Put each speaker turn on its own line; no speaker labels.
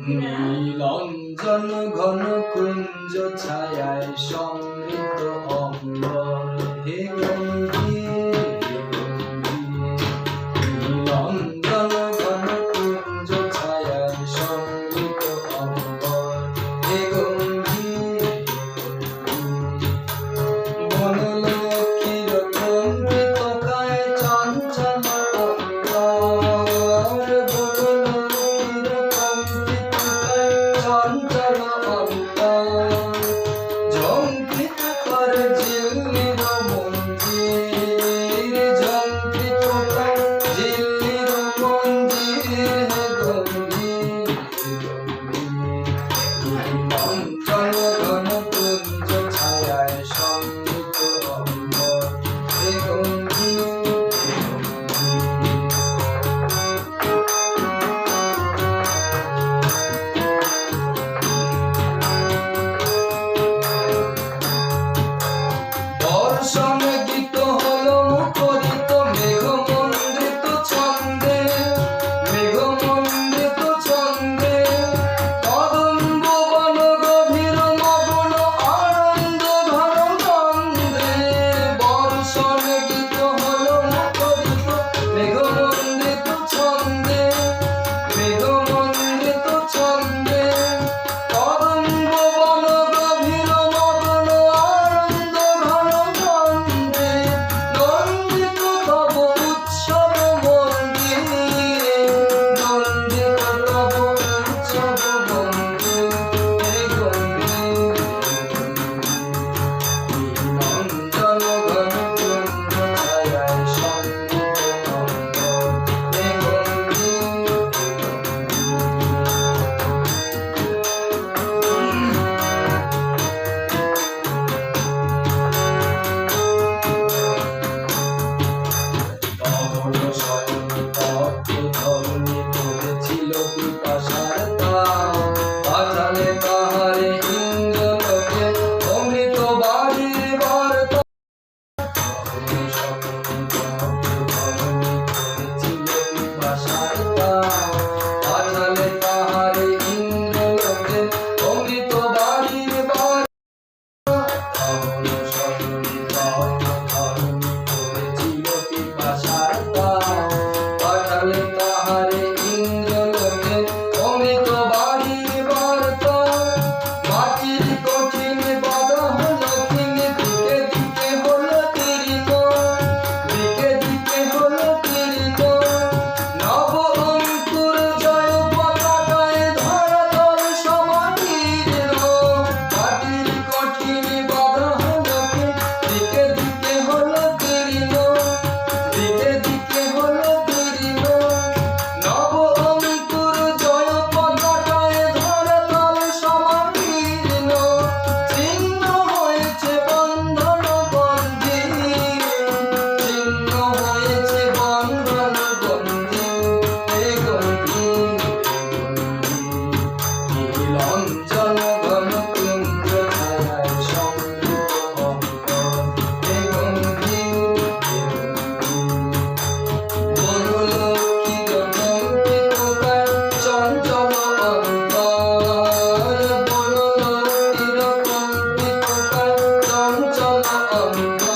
নীলাঞ্জন ঘন কুঞ্জ ছায়ায় সমৃদ্ধ অম্বর হে গম্ভীর নীলাঞ্জন ঘন কুঞ্জ ছায়ায় সমৃদ্ধ অম্বর হে গম্ভীর বনলক্ষ্মীর কম্পিত কায় চঞ্চল অন্তর বনলক্ষ্মীর কম্পিত কায় চঞ্চল অন্তর ঝঙ্কৃত করে ঝিল্লির মঞ্জির ঝঙ্কৃত করে ঝিল্লির মঞ্জির হে গম্ভীর নীলাঞ্জন ঘন কুঞ্জ ছায়ায় সমৃদ্ধ অম্বর হে গম্ভীর বর্ষণ গীত হলো মুখরিত মেঘমন্ডিত ছন্দে মেঘমন্ডিত ছন্দে কদম্ব বন গভীর মগ্ন আনন্দ ঘন গন্ধে বর্ষণ গীত হলো মুখরিত মেঘমন্ডিত ছন্দে মেঘমন্ডিত ছন্দে কদম্ব বন গভীর মগ্ন আনন্দ ঘন গন্ধে নন্দিত তব উৎসব মন্দিরে নন্দিত তব উৎসব মন্দিরে হে গম্ভীর নীলাঞ্জন ঘন কুঞ্জ ছায়ায় সমৃদ্ধ অম্বর হে গম্ভীর অমর শয়ন তপ্ত ধরণী করেছিল পিপাসার তাও পাঠালে তাহারে ইন্দ্রলোকে অমৃত বাড়ির বার্তা অমর শয়ন তপ্ত ধরণী করেছিল পিপাসার তাও পাঠালে তাহারে ইন্দ্রলোকে অমৃত বাড়ির বার্তা অমর শয়ন তপ্ত ধরণী করেছিল পিপাসার তাও পাঠালে তাহারে ইন্দ্রলোকে অমৃত বাড়ির বার্তা মাটির কঠিন বাধা হলো কিনে দিকে দিকে হলো তীর্ণ দিকে দিকে হলো তীর্ণ নব অঙ্কুর জয় পতাকায় ধরাতল সমাকীর্ণ মাটির কঠিন বাধা হলো দিকে দিকে হলো তীর্ণ দিকে দিকে হলো তীর্ণ নব অঙ্কুর জয় পতাকায় ধরাতল সমাকীর্ণ ছিন্ন হয়েছে বন্ধন বন্দী ছিন্ন হয়েছে বন্ধন বন্দী হে গম্ভীর নীলাঞ্জন ঘন কুঞ্জ ছায়ায় সমৃদ্ধ অম্বর হে গম্ভীর বনলক্ষ্মীর কম্পিত কায় চঞ্চল অন্তর বনলক্ষ্মীর কম্পিত কায় চঞ্চল অন্তর